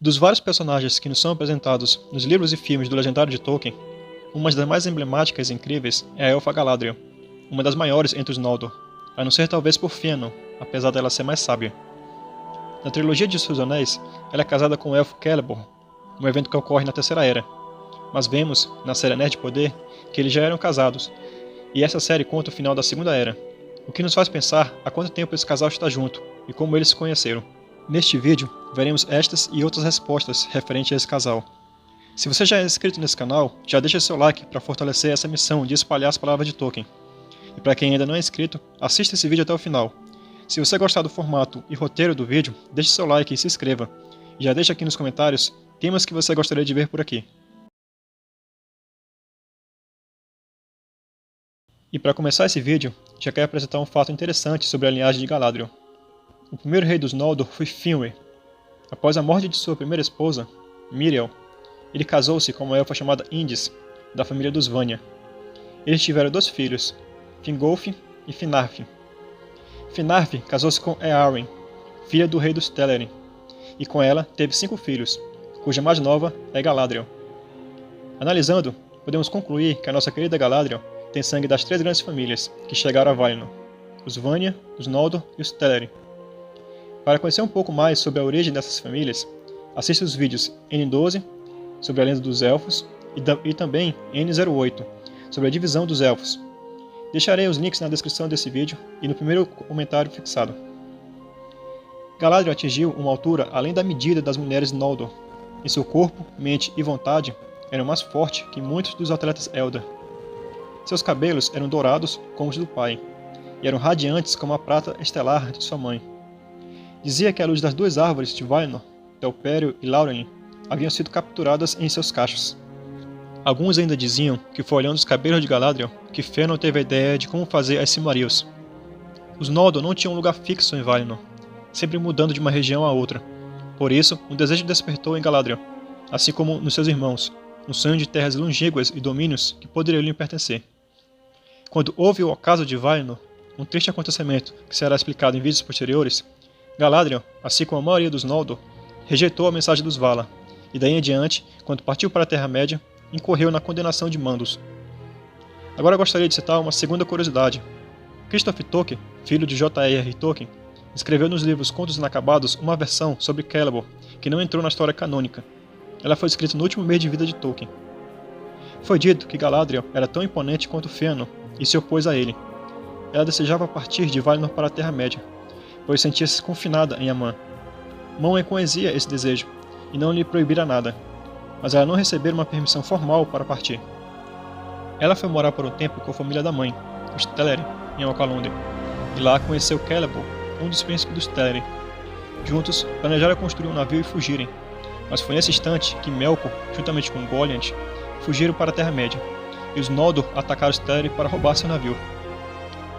Dos vários personagens que nos são apresentados nos livros e filmes do Legendário de Tolkien, uma das mais emblemáticas e incríveis é a Elfa Galadriel, uma das maiores entre os Noldor, a não ser talvez por Fëanor, apesar dela ser mais sábia. Na trilogia de Seus Anéis, ela é casada com o Elfo Celeborn, um evento que ocorre na Terceira Era, mas vemos, na série Anéis de Poder, que eles já eram casados, e essa série conta o final da Segunda Era, o que nos faz pensar há quanto tempo esse casal está junto e como eles se conheceram. Neste vídeo, veremos estas e outras respostas referentes a esse casal. Se você já é inscrito nesse canal, já deixa seu like para fortalecer essa missão de espalhar as palavras de Tolkien. E para quem ainda não é inscrito, assista esse vídeo até o final. Se você gostar do formato e roteiro do vídeo, deixe seu like e se inscreva. E já deixa aqui nos comentários temas que você gostaria de ver por aqui. E para começar esse vídeo, já quero apresentar um fato interessante sobre a linhagem de Galadriel. O primeiro rei dos Noldor foi Finwë. Após a morte de sua primeira esposa, Míriel, ele casou-se com uma elfa chamada Indis, da família dos Vanya. Eles tiveram 2 filhos, Fingolfin e Finarfin. Finarfin casou-se com Eärien, filha do rei dos Telêrin, e com ela teve 5 filhos, cuja mais nova é Galadriel. Analisando, podemos concluir que a nossa querida Galadriel tem sangue das 3 grandes famílias que chegaram a Valinor, os Vanya, os Noldor e os Telêrin. Para conhecer um pouco mais sobre a origem dessas famílias, assista os vídeos N12, sobre a lenda dos Elfos, e também N08, sobre a divisão dos Elfos. Deixarei os links na descrição desse vídeo e no primeiro comentário fixado. Galadriel atingiu uma altura além da medida das mulheres Noldor. Em seu corpo, mente e vontade, era mais forte que muitos dos atletas Eldar. Seus cabelos eram dourados como os do pai, e eram radiantes como a prata estelar de sua mãe. Dizia que a luz das 2 árvores de Valinor, Telpério e Laurelin, haviam sido capturadas em seus cachos. Alguns ainda diziam que foi olhando os cabelos de Galadriel que Fëanor teve a ideia de como fazer as Silmarils. Os Noldor não tinham um lugar fixo em Valinor, sempre mudando de uma região a outra. Por isso, um desejo despertou em Galadriel, assim como nos seus irmãos, um sonho de terras longínquas e domínios que poderiam lhe pertencer. Quando houve o ocaso de Valinor, um triste acontecimento que será explicado em vídeos posteriores, Galadriel, assim como a maioria dos Noldor, rejeitou a mensagem dos Valar, e daí em diante, quando partiu para a Terra-média, incorreu na condenação de Mandos. Agora gostaria de citar uma segunda curiosidade. Christopher Tolkien, filho de J.R.R. Tolkien, escreveu nos livros Contos Inacabados uma versão sobre Celeborn, que não entrou na história canônica. Ela foi escrita no último mês de vida de Tolkien. Foi dito que Galadriel era tão imponente quanto Fëanor e se opôs a ele. Ela desejava partir de Valinor para a Terra-média, pois sentia-se confinada em Aman. Manwë conhecia esse desejo e não lhe proibira nada, mas ela não recebera uma permissão formal para partir. Ela foi morar por um tempo com a família da mãe, os Telêrin, em Okalondel, e lá conheceu Celeborn, um dos príncipes dos Telêrin. Juntos, planejaram construir um navio e fugirem, mas foi nesse instante que Melkor, juntamente com Goliant, fugiram para a Terra-média, e os Noldor atacaram os Telêrin para roubar seu navio.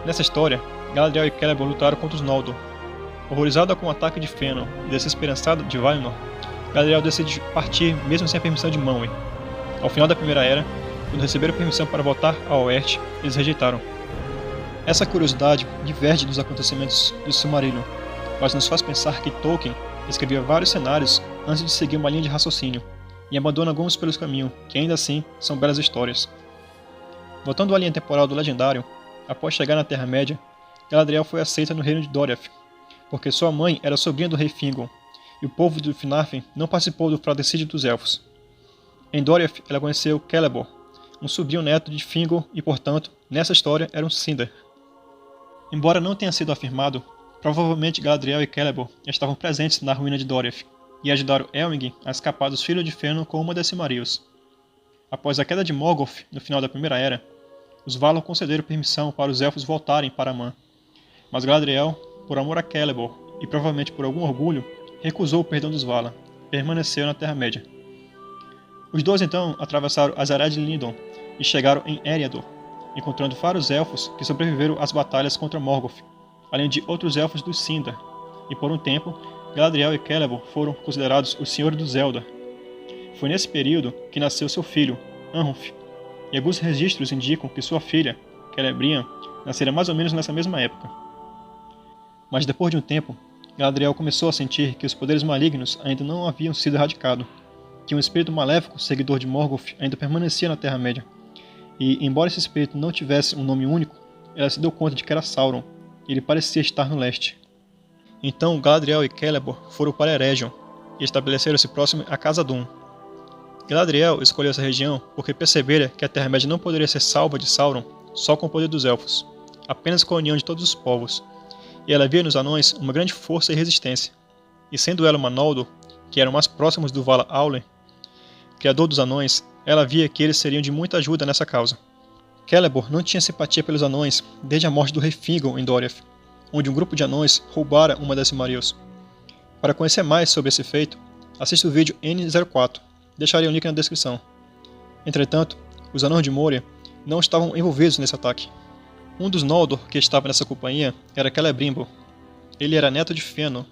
Nessa história, Galadriel e Celeborn lutaram contra os Noldor. Horrorizada com o ataque de Fëanor e desesperançada de Valinor, Galadriel decide partir mesmo sem a permissão de Manwë. Ao final da Primeira Era, quando receberam permissão para voltar a Oerth, eles rejeitaram. Essa curiosidade diverge dos acontecimentos do Silmarillion, mas nos faz pensar que Tolkien escrevia vários cenários antes de seguir uma linha de raciocínio, e abandona alguns pelos caminhos, que ainda assim são belas histórias. Voltando à linha temporal do Legendário, após chegar na Terra-média, Galadriel foi aceita no reino de Doriath, porque sua mãe era sobrinha do rei Fingon, e o povo de Finarfin não participou do fratricídio dos Elfos. Em Doriath, ela conheceu Celeborn, um sobrinho-neto de Fingon e, portanto, nessa história era um Sindar. Embora não tenha sido afirmado, provavelmente Galadriel e Celeborn estavam presentes na ruína de Doriath e ajudaram Elwing a escapar dos filhos de Fëanor com uma das Silmarils. Após a queda de Morgoth no final da Primeira Era, os Valar concederam permissão para os Elfos voltarem para Aman, mas Galadriel, por amor a Celeborn e provavelmente por algum orgulho, recusou o perdão dos Valar e permaneceu na Terra-média. Os dois então atravessaram as Áreas de Lindon e chegaram em Eriador, encontrando vários elfos que sobreviveram às batalhas contra Morgoth, além de outros elfos dos Sindar, e por um tempo, Galadriel e Celeborn foram considerados os Senhores dos Eldar. Foi nesse período que nasceu seu filho, Anhuf, e alguns registros indicam que sua filha, Celebrian, nascera mais ou menos nessa mesma época. Mas depois de um tempo, Galadriel começou a sentir que os poderes malignos ainda não haviam sido erradicados, que um espírito maléfico, seguidor de Morgoth, ainda permanecia na Terra-média. E, embora esse espírito não tivesse um nome único, ela se deu conta de que era Sauron, e ele parecia estar no leste. Então Galadriel e Celeborn foram para Eregion, e estabeleceram-se próximo à Casa Dûn. Galadriel escolheu essa região porque percebera que a Terra-média não poderia ser salva de Sauron só com o poder dos Elfos, apenas com a união de todos os povos, e ela via nos anões uma grande força e resistência. E sendo ela uma Noldor, que eram mais próximos do Vala Aule, criador dos anões, ela via que eles seriam de muita ajuda nessa causa. Celeborn não tinha simpatia pelos anões desde a morte do rei Fingon em Doriath, onde um grupo de anões roubara uma das Silmarils. Para conhecer mais sobre esse feito, assista o vídeo N04, deixarei o link na descrição. Entretanto, os anões de Moria não estavam envolvidos nesse ataque. Um dos Noldor que estava nessa companhia era Celebrimbor. Ele era neto de Fëanor,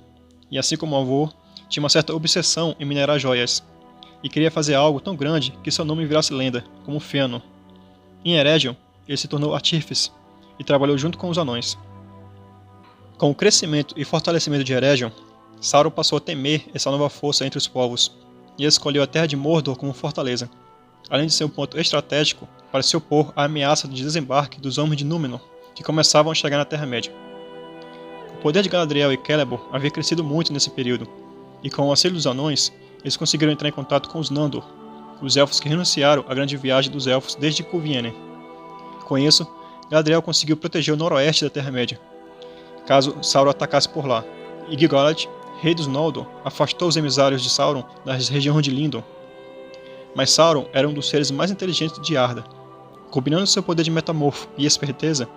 e assim como o avô, tinha uma certa obsessão em minerar joias, e queria fazer algo tão grande que seu nome virasse lenda, como Fëanor. Em Eregion, ele se tornou artífice, e trabalhou junto com os anões. Com o crescimento e fortalecimento de Eregion, Sauron passou a temer essa nova força entre os povos, e escolheu a Terra de Mordor como fortaleza, além de ser um ponto estratégico para se opor à ameaça de desembarque dos Homens de Númenor, que começavam a chegar na Terra-média. O poder de Galadriel e Celeborn havia crescido muito nesse período, e com o auxílio dos anões, eles conseguiram entrar em contato com os Nandor, os elfos que renunciaram à grande viagem dos elfos desde Cuviene. Com isso, Galadriel conseguiu proteger o noroeste da Terra-média, caso Sauron atacasse por lá, e Gil-galad, rei dos Noldor, afastou os emissários de Sauron das regiões de Lindon. Mas Sauron era um dos seres mais inteligentes de Arda. Combinando seu poder de metamorfo e esperteza,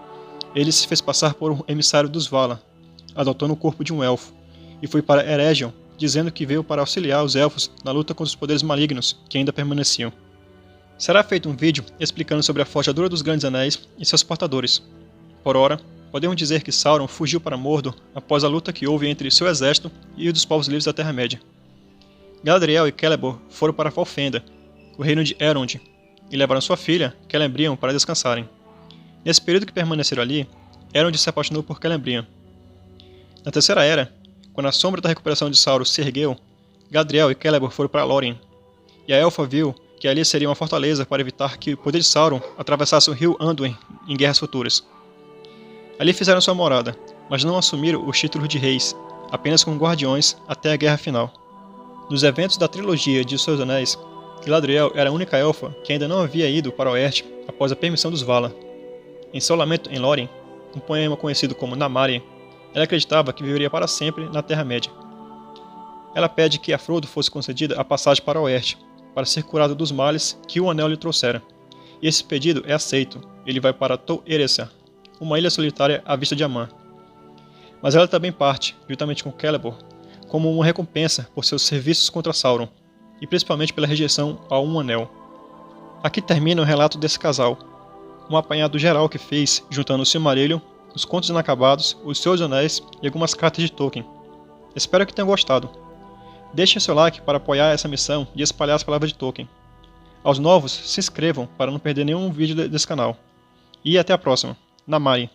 ele se fez passar por um emissário dos Valar, adotando o corpo de um elfo, e foi para Eregion, dizendo que veio para auxiliar os elfos na luta contra os poderes malignos que ainda permaneciam. Será feito um vídeo explicando sobre a forjadura dos Grandes Anéis e seus portadores. Por ora, podemos dizer que Sauron fugiu para Mordor após a luta que houve entre seu exército e o dos povos livres da Terra-média. Galadriel e Celeborn foram para Valfenda, o reino de Elrond, e levaram sua filha, Celebrian, para descansarem. Nesse período que permaneceram ali, Elrond se apaixonou por Celebrian. Na Terceira Era, quando a sombra da recuperação de Sauron se ergueu, Galadriel e Celeborn foram para Lórien, e a elfa viu que ali seria uma fortaleza para evitar que o poder de Sauron atravessasse o rio Anduin em guerras futuras. Ali fizeram sua morada, mas não assumiram os títulos de reis, apenas como guardiões até a guerra final. Nos eventos da trilogia de Os Seus Anéis, Galadriel era a única elfa que ainda não havia ido para o oeste após a permissão dos Valar. Em seu lamento em Lórien, um poema conhecido como Namarien, ela acreditava que viveria para sempre na Terra-média. Ela pede que a Frodo fosse concedida a passagem para o oeste, para ser curado dos males que o anel lhe trouxera. E esse pedido é aceito. Ele vai para Tol Eressëa, uma ilha solitária à vista de Aman. Mas ela também parte, juntamente com Celeborn, como uma recompensa por seus serviços contra Sauron, e principalmente pela rejeição a um anel. Aqui termina o relato desse casal, um apanhado geral que fez, juntando o Silmarillion, os Contos Inacabados, os Seus Anéis e algumas cartas de Tolkien. Espero que tenham gostado. Deixem seu like para apoiar essa missão de espalhar as palavras de Tolkien. Aos novos, se inscrevam para não perder nenhum vídeo desse canal. E até a próxima. Namarien.